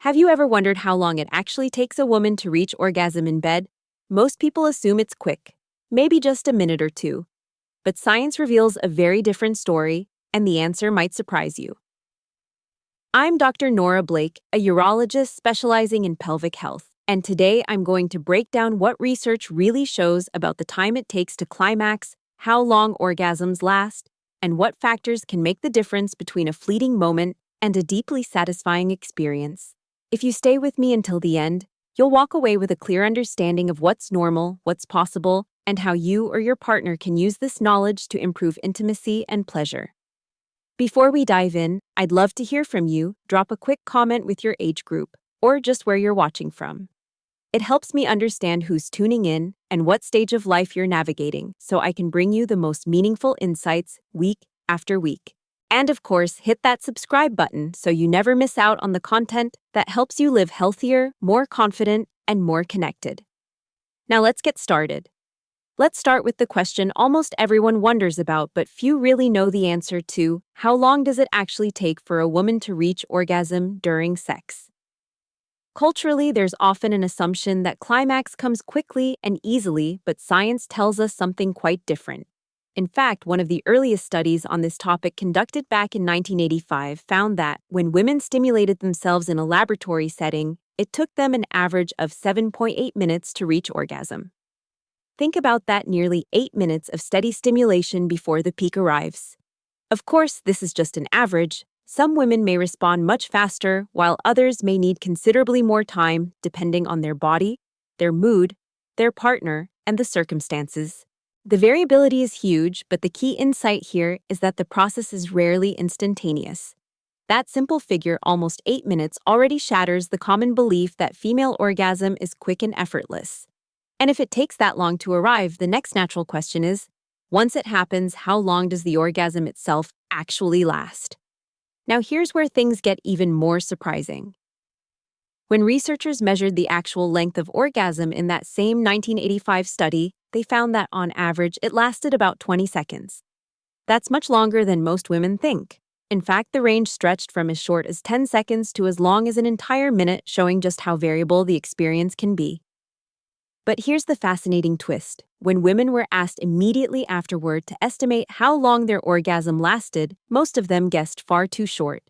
Have you ever wondered how long it actually takes a woman to reach orgasm in bed? Most people assume it's quick, maybe just a minute or two. But science reveals a very different story, and the answer might surprise you. I'm Dr. Nora Blake, a urologist specializing in pelvic health, and today I'm going to break down what research really shows about the time it takes to climax, how long orgasms last, and what factors can make the difference between a fleeting moment and a deeply satisfying experience. If you stay with me until the end, you'll walk away with a clear understanding of what's normal, what's possible, and how you or your partner can use this knowledge to improve intimacy and pleasure. Before we dive in, I'd love to hear from you. Drop a quick comment with your age group, or just where you're watching from. It helps me understand who's tuning in and what stage of life you're navigating, so I can bring you the most meaningful insights week after week. And of course, hit that subscribe button so you never miss out on the content that helps you live healthier, more confident, and more connected. Now let's get started. Let's start with the question almost everyone wonders about, but few really know the answer to: how long does it actually take for a woman to reach orgasm during sex? Culturally, there's often an assumption that climax comes quickly and easily, but science tells us something quite different. In fact, one of the earliest studies on this topic, conducted back in 1985, found that when women stimulated themselves in a laboratory setting, it took them an average of 7.8 minutes to reach orgasm. Think about that, nearly 8 minutes of steady stimulation before the peak arrives. Of course, this is just an average. Some women may respond much faster, while others may need considerably more time, depending on their body, their mood, their partner, and the circumstances. The variability is huge, but the key insight here is that the process is rarely instantaneous. That simple figure, almost 8 minutes, already shatters the common belief that female orgasm is quick and effortless. And if it takes that long to arrive, the next natural question is, once it happens, how long does the orgasm itself actually last? Now here's where things get even more surprising. When researchers measured the actual length of orgasm in that same 1985 study, they found that on average it lasted about 20 seconds. That's much longer than most women think. In fact, the range stretched from as short as 10 seconds to as long as an entire minute, showing just how variable the experience can be. But here's the fascinating twist. When women were asked immediately afterward to estimate how long their orgasm lasted, most of them guessed far too short.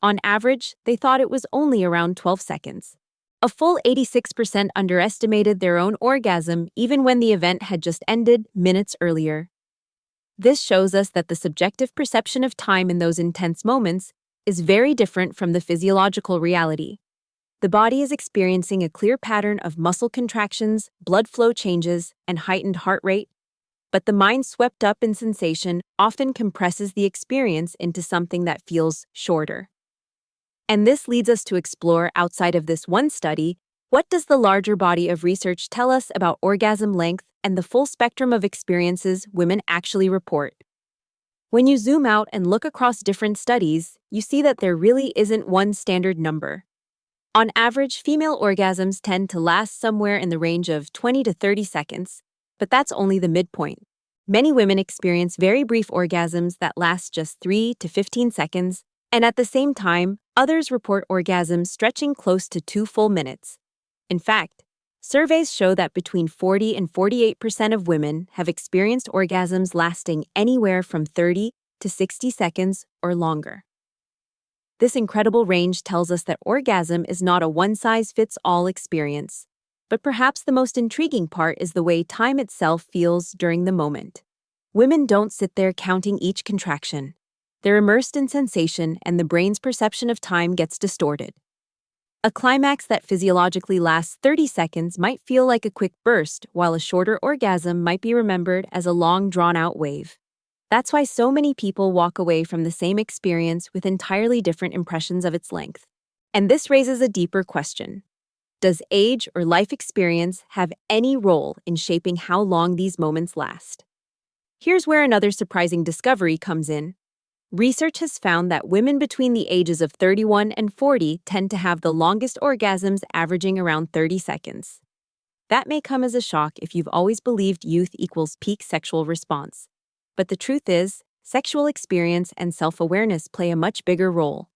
On average, they thought it was only around 12 seconds. A full 86% underestimated their own orgasm, even when the event had just ended minutes earlier. This shows us that the subjective perception of time in those intense moments is very different from the physiological reality. The body is experiencing a clear pattern of muscle contractions, blood flow changes, and heightened heart rate, but the mind, swept up in sensation, often compresses the experience into something that feels shorter. And this leads us to explore, outside of this one study, what does the larger body of research tell us about orgasm length and the full spectrum of experiences women actually report? When you zoom out and look across different studies, you see that there really isn't one standard number. On average, female orgasms tend to last somewhere in the range of 20 to 30 seconds, but that's only the midpoint. Many women experience very brief orgasms that last just 3 to 15 seconds, and at the same time, others report orgasms stretching close to 2 full minutes. In fact, surveys show that between 40 and 48% of women have experienced orgasms lasting anywhere from 30 to 60 seconds or longer. This incredible range tells us that orgasm is not a one-size-fits-all experience. But perhaps the most intriguing part is the way time itself feels during the moment. Women don't sit there counting each contraction. They're immersed in sensation, and the brain's perception of time gets distorted. A climax that physiologically lasts 30 seconds might feel like a quick burst, while a shorter orgasm might be remembered as a long, drawn-out wave. That's why so many people walk away from the same experience with entirely different impressions of its length. And this raises a deeper question. Does age or life experience have any role in shaping how long these moments last? Here's where another surprising discovery comes in. Research has found that women between the ages of 31 and 40 tend to have the longest orgasms, averaging around 30 seconds. That may come as a shock if you've always believed youth equals peak sexual response. But the truth is, sexual experience and self-awareness play a much bigger role.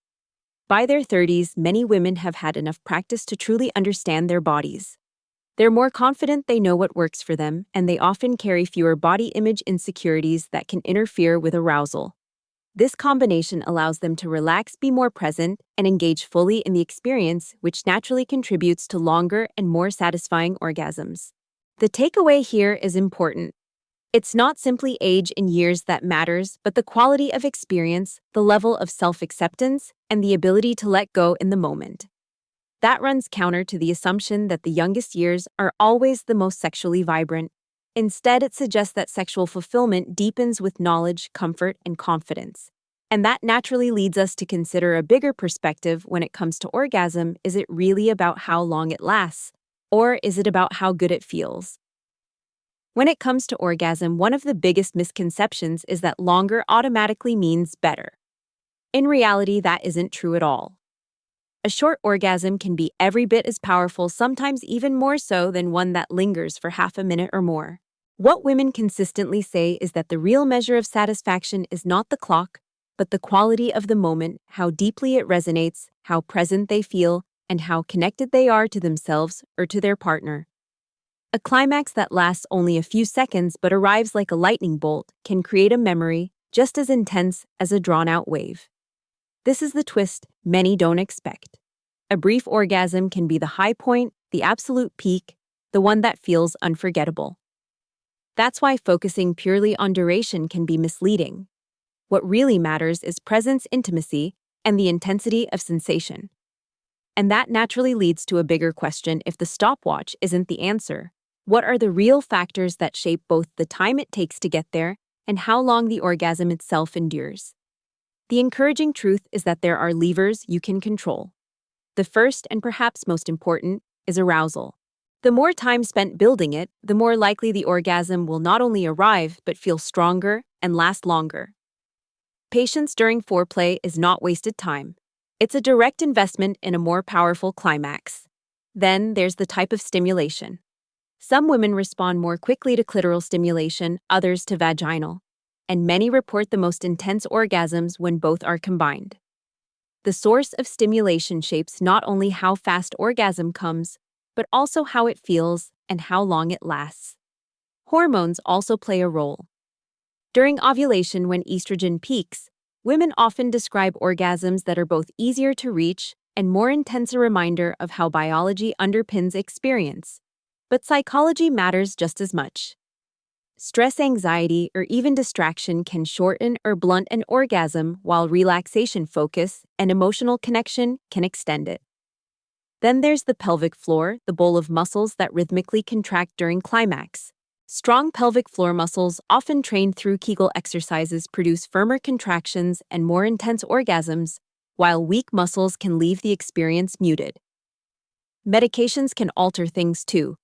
By their 30s, many women have had enough practice to truly understand their bodies. They're more confident, they know what works for them, and they often carry fewer body image insecurities that can interfere with arousal. This combination allows them to relax, be more present, and engage fully in the experience, which naturally contributes to longer and more satisfying orgasms. The takeaway here is important. It's not simply age in years that matters, but the quality of experience, the level of self-acceptance, and the ability to let go in the moment. That runs counter to the assumption that the youngest years are always the most sexually vibrant. Instead, it suggests that sexual fulfillment deepens with knowledge, comfort, and confidence. And that naturally leads us to consider a bigger perspective when it comes to orgasm. Is it really about how long it lasts? Or is it about how good it feels? When it comes to orgasm, one of the biggest misconceptions is that longer automatically means better. In reality, that isn't true at all. A short orgasm can be every bit as powerful, sometimes even more so than one that lingers for half a minute or more. What women consistently say is that the real measure of satisfaction is not the clock, but the quality of the moment, how deeply it resonates, how present they feel, and how connected they are to themselves or to their partner. A climax that lasts only a few seconds but arrives like a lightning bolt can create a memory just as intense as a drawn-out wave. This is the twist many don't expect. A brief orgasm can be the high point, the absolute peak, the one that feels unforgettable. That's why focusing purely on duration can be misleading. What really matters is presence, intimacy, and the intensity of sensation. And that naturally leads to a bigger question: if the stopwatch isn't the answer, what are the real factors that shape both the time it takes to get there and how long the orgasm itself endures? The encouraging truth is that there are levers you can control. The first, and perhaps most important, is arousal. The more time spent building it, the more likely the orgasm will not only arrive but feel stronger and last longer. Patience during foreplay is not wasted time. It's a direct investment in a more powerful climax. Then there's the type of stimulation. Some women respond more quickly to clitoral stimulation, others to vaginal, and many report the most intense orgasms when both are combined. The source of stimulation shapes not only how fast orgasm comes, but also how it feels and how long it lasts. Hormones also play a role. During ovulation, when estrogen peaks, women often describe orgasms that are both easier to reach and more intense, a reminder of how biology underpins experience. But psychology matters just as much. Stress, anxiety, or even distraction can shorten or blunt an orgasm, while relaxation, focus, and emotional connection can extend it. Then there's the pelvic floor, the bowl of muscles that rhythmically contract during climax. Strong pelvic floor muscles, often trained through Kegel exercises, produce firmer contractions and more intense orgasms, while weak muscles can leave the experience muted. Medications can alter things too.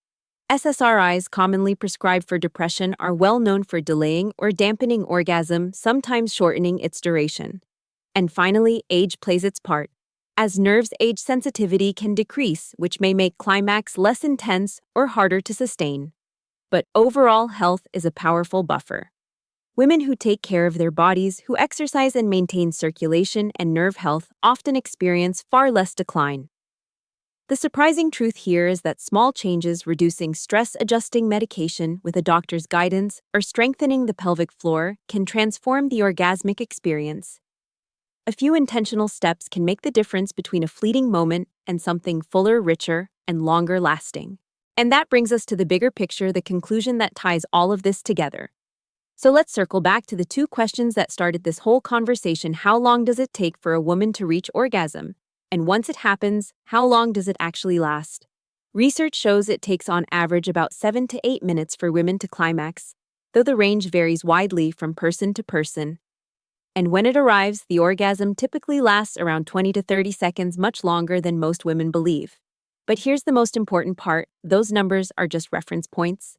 SSRIs, commonly prescribed for depression, are well known for delaying or dampening orgasm, sometimes shortening its duration. And finally, age plays its part. As nerves age, sensitivity can decrease, which may make climax less intense or harder to sustain. But overall health is a powerful buffer. Women who take care of their bodies, who exercise and maintain circulation and nerve health, often experience far less decline. The surprising truth here is that small changes, reducing stress-adjusting medication with a doctor's guidance or strengthening the pelvic floor, can transform the orgasmic experience. A few intentional steps can make the difference between a fleeting moment and something fuller, richer, and longer lasting. And that brings us to the bigger picture, the conclusion that ties all of this together. So let's circle back to the two questions that started this whole conversation. How long does it take for a woman to reach orgasm? And once it happens, how long does it actually last? Research shows it takes on average about 7 to 8 minutes for women to climax, though the range varies widely from person to person. And when it arrives, the orgasm typically lasts around 20 to 30 seconds, much longer than most women believe. But here's the most important part: those numbers are just reference points.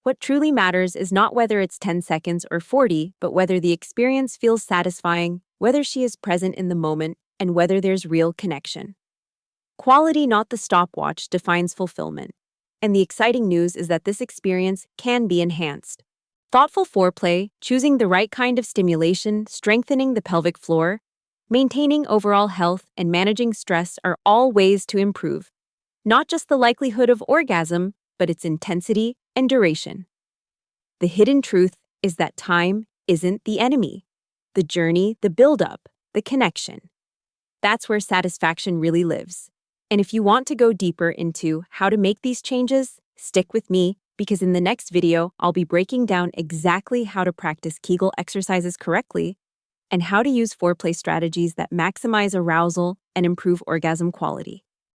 What truly matters is not whether it's 10 seconds or 40, but whether the experience feels satisfying, whether she is present in the moment, and whether there's real connection. Quality, not the stopwatch, defines fulfillment. And the exciting news is that this experience can be enhanced. Thoughtful foreplay, choosing the right kind of stimulation, strengthening the pelvic floor, Maintaining overall health and managing stress are all ways to improve, not just the likelihood of orgasm, but its intensity and duration. The hidden truth is that time isn't the enemy. The journey, the build-up, the connection. That's where satisfaction really lives. And if you want to go deeper into how to make these changes, stick with me, because in the next video, I'll be breaking down exactly how to practice Kegel exercises correctly and how to use foreplay strategies that maximize arousal and improve orgasm quality.